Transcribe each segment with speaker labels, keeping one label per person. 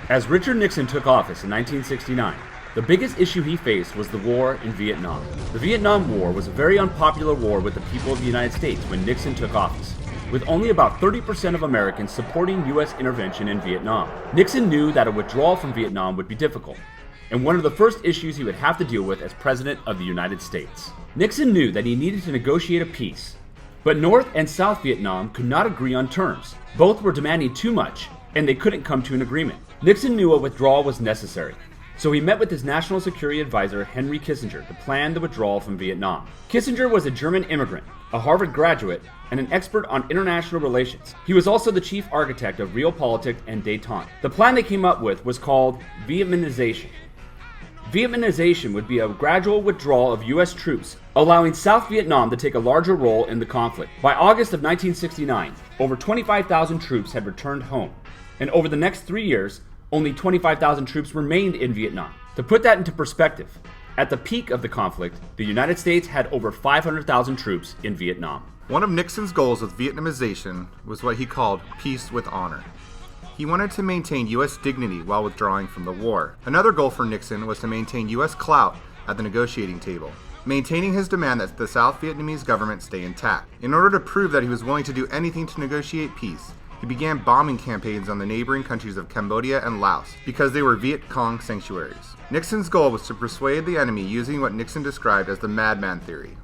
Speaker 1: As Richard Nixon took office in 1969, the biggest issue he faced was the war in Vietnam. The Vietnam War was a very unpopular war with the people of the United States when Nixon took office, with only about 30% of Americans supporting U.S. intervention in Vietnam. Nixon knew that a withdrawal from Vietnam would be difficult, and one of the first issues he would have to deal with as President of the United States. Nixon knew that he needed to negotiate a peace, but North and South Vietnam could not agree on terms. Both were demanding too much, and they couldn't come to an agreement. Nixon knew a withdrawal was necessary, so he met with his national security advisor Henry Kissinger to plan the withdrawal from Vietnam. Kissinger was a German immigrant, a Harvard graduate, and an expert on international relations. He was also the chief architect of realpolitik and détente. The plan they came up with was called Vietnamization. Vietnamization would be a gradual withdrawal of U.S. troops, allowing South Vietnam to take a larger role in the conflict. By August of 1969, over 25,000 troops had returned home, and over the next 3 years, only 25,000 troops remained in Vietnam. To put that into perspective, at the peak of the conflict, the United States had over 500,000 troops in Vietnam.
Speaker 2: One of Nixon's goals with Vietnamization was what he called peace with honor. He wanted to maintain U.S. dignity while withdrawing from the war. Another goal for Nixon was to maintain U.S. clout at the negotiating table, maintaining his demand that the South Vietnamese government stay intact. In order to prove that he was willing to do anything to negotiate peace, he began bombing campaigns on the neighboring countries of Cambodia and Laos because they were Viet Cong sanctuaries. Nixon's goal was to persuade the enemy using what Nixon described as the madman theory.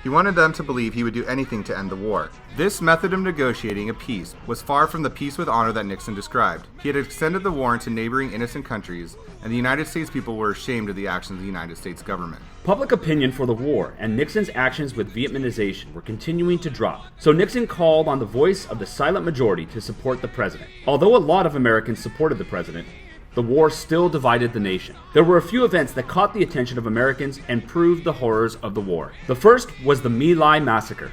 Speaker 2: He wanted them to believe he would do anything to end the war. This method of negotiating a peace was far from the peace with honor that Nixon described. He had extended the war into neighboring innocent countries, and the United States people were ashamed of the actions of the United States government.
Speaker 1: Public opinion for the war and Nixon's actions with Vietnamization were continuing to drop, so Nixon called on the voice of the silent majority to support the president. Although a lot of Americans supported the president, the war still divided the nation. There were a few events that caught the attention of Americans and proved the horrors of the war. The first was the My Lai massacre.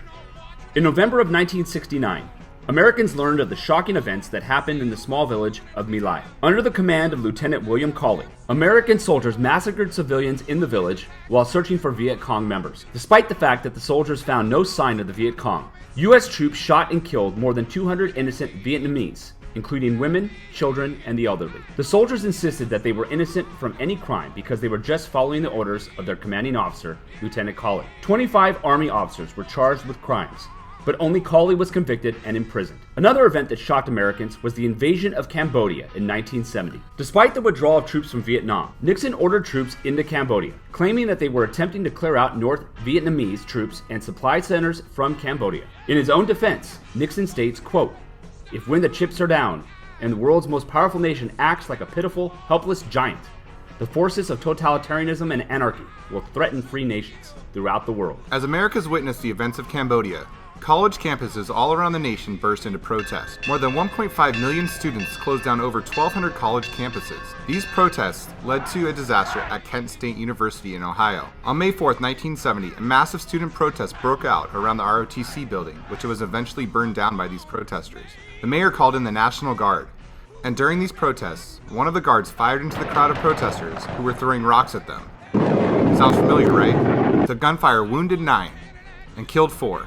Speaker 1: In November of 1969, Americans learned of the shocking events that happened in the small village of My Lai. Under the command of Lieutenant William Cawley, American soldiers massacred civilians in the village while searching for Viet Cong members. Despite the fact that the soldiers found no sign of the Viet Cong, U.S. troops shot and killed more than 200 innocent Vietnamese, including women, children, and the elderly. The soldiers insisted that they were innocent from any crime because they were just following the orders of their commanding officer, Lieutenant Cawley. 25 Army officers were charged with crimes, but only Cawley was convicted and imprisoned. Another event that shocked Americans was the invasion of Cambodia in 1970. Despite the withdrawal of troops from Vietnam, Nixon ordered troops into Cambodia, claiming that they were attempting to clear out North Vietnamese troops and supply centers from Cambodia. In his own defense, Nixon states, quote, "If when the chips are down and the world's most powerful nation acts like a pitiful, helpless giant, the forces of totalitarianism and anarchy will threaten free nations throughout the world."
Speaker 2: As Americans witnessed the events of Cambodia, college campuses all around the nation burst into protest. More than 1.5 million students closed down over 1,200 college campuses. These protests led to a disaster at Kent State University in Ohio. On May 4, 1970, a massive student protest broke out around the ROTC building, which was eventually burned down by these protesters. The mayor called in the National Guard, and during these protests, one of the guards fired into the crowd of protesters who were throwing rocks at them. Sounds familiar, right? The gunfire wounded 9 and killed 4.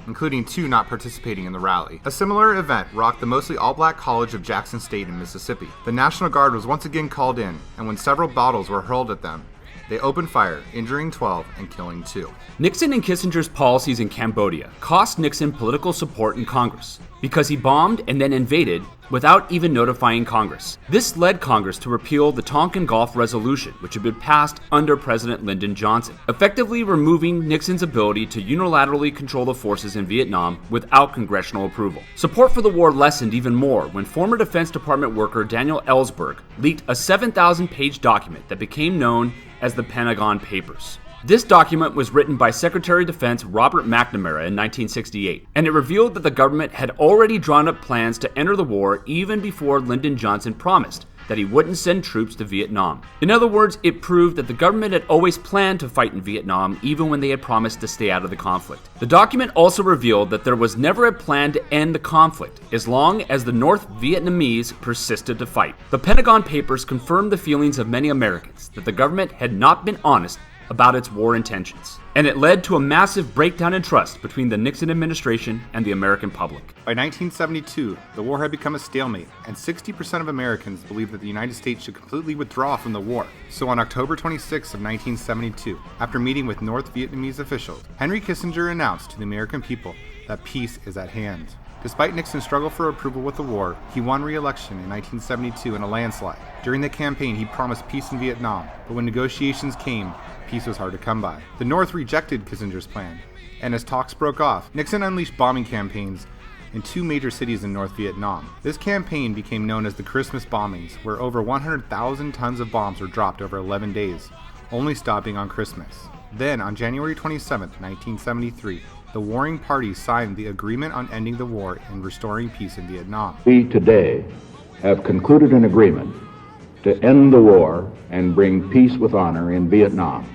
Speaker 2: Including 2 not participating in the rally. A similar event rocked the mostly all-black college of Jackson State in Mississippi. The National Guard was once again called in, and when several bottles were hurled at them, they opened fire, injuring 12 and killing 2.
Speaker 1: Nixon and Kissinger's policies in Cambodia cost Nixon political support in Congress because he bombed and then invaded without even notifying Congress. This led Congress to repeal the Tonkin Gulf Resolution, which had been passed under President Lyndon Johnson, effectively removing Nixon's ability to unilaterally control the forces in Vietnam without congressional approval. Support for the war lessened even more when former Defense Department worker Daniel Ellsberg leaked a 7,000-page document that became known as the Pentagon Papers. This document was written by Secretary of Defense Robert McNamara in 1968, and it revealed that the government had already drawn up plans to enter the war even before Lyndon Johnson promised that he wouldn't send troops to Vietnam. In other words, it proved that the government had always planned to fight in Vietnam even when they had promised to stay out of the conflict. The document also revealed that there was never a plan to end the conflict as long as the North Vietnamese persisted to fight. The Pentagon Papers confirmed the feelings of many Americans that the government had not been honest about its war intentions. And it led to a massive breakdown in trust between the Nixon administration and the American public.
Speaker 2: By 1972, the war had become a stalemate, and 60% of Americans believed that the United States should completely withdraw from the war. So on October 26 of 1972, after meeting with North Vietnamese officials, Henry Kissinger announced to the American people that peace is at hand. Despite Nixon's struggle for approval with the war, he won re-election in 1972 in a landslide. During the campaign, he promised peace in Vietnam, but when negotiations came, peace was hard to come by. The North rejected Kissinger's plan, and as talks broke off, Nixon unleashed bombing campaigns in 2 major cities in North Vietnam. This campaign became known as the Christmas bombings, where over 100,000 tons of bombs were dropped over 11 days, only stopping on Christmas. Then, on January 27, 1973, the warring parties signed the agreement on ending the war and restoring peace in Vietnam.
Speaker 3: We today have concluded an agreement to end the war and bring peace with honor in Vietnam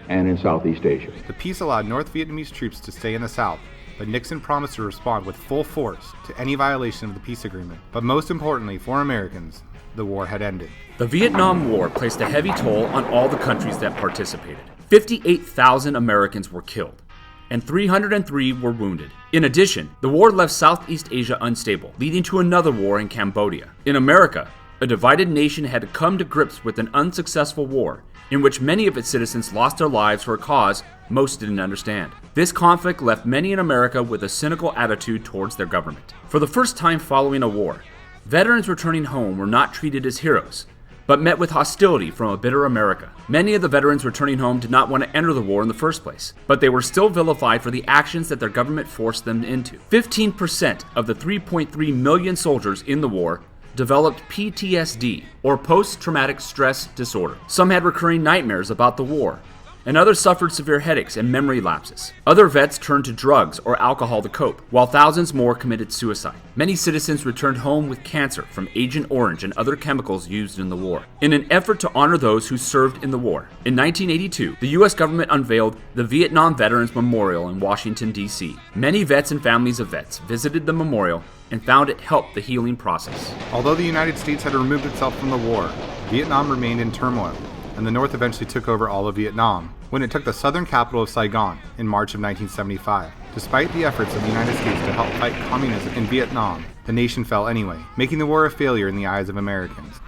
Speaker 3: and in Southeast Asia.
Speaker 2: The peace allowed North Vietnamese troops to stay in the South, but Nixon promised to respond with full force to any violation of the peace agreement. But most importantly for Americans, the war had ended.
Speaker 1: The Vietnam War placed a heavy toll on all the countries that participated. 58,000 Americans were killed, and 303 were wounded. In addition, the war left Southeast Asia unstable, leading to another war in Cambodia. In America, a divided nation had to come to grips with an unsuccessful war in which many of its citizens lost their lives for a cause most didn't understand. This conflict left many in America with a cynical attitude towards their government. For the first time following a war, veterans returning home were not treated as heroes, but met with hostility from a bitter America. Many of the veterans returning home did not want to enter the war in the first place, but they were still vilified for the actions that their government forced them into. 15% of the 3.3 million soldiers in the war developed PTSD, or post-traumatic stress disorder. Some had recurring nightmares about the war, and others suffered severe headaches and memory lapses. Other vets turned to drugs or alcohol to cope, while thousands more committed suicide. Many citizens returned home with cancer from Agent Orange and other chemicals used in the war. In an effort to honor those who served in the war, in 1982, the U.S. government unveiled the Vietnam Veterans Memorial in Washington, D.C. Many vets and families of vets visited the memorial and found it helped the healing process.
Speaker 2: Although the United States had removed itself from the war, Vietnam remained in turmoil, and the North eventually took over all of Vietnam when it took the southern capital of Saigon in March of 1975. Despite the efforts of the United States to help fight communism in Vietnam, the nation fell anyway, making the war a failure in the eyes of Americans.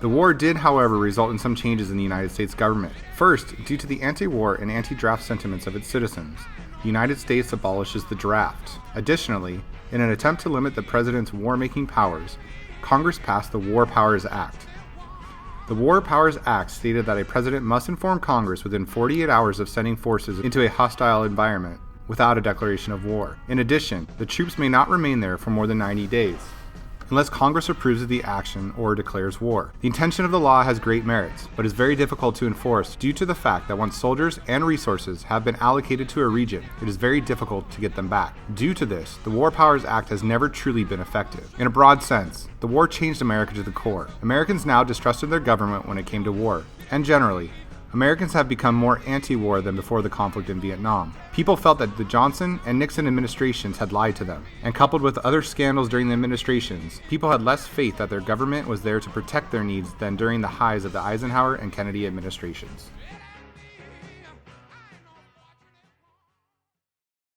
Speaker 2: The war did, however, result in some changes in the United States government. First, due to the anti-war and anti-draft sentiments of its citizens, the United States abolishes the draft. Additionally, in an attempt to limit the president's war-making powers, Congress passed the War Powers Act. The War Powers Act stated that a president must inform Congress within 48 hours of sending forces into a hostile environment without a declaration of war. In addition, the troops may not remain there for more than 90 days, unless Congress approves of the action or declares war. The intention of the law has great merits, but is very difficult to enforce due to the fact that once soldiers and resources have been allocated to a region, it is very difficult to get them back. Due to this, the War Powers Act has never truly been effective. In a broad sense, the war changed America to the core. Americans now distrusted their government when it came to war, and generally, Americans have become more anti-war than before the conflict in Vietnam. People felt that the Johnson and Nixon administrations had lied to them, and coupled with other scandals during the administrations, people had less faith that their government was there to protect their needs than during the highs of the Eisenhower and Kennedy administrations.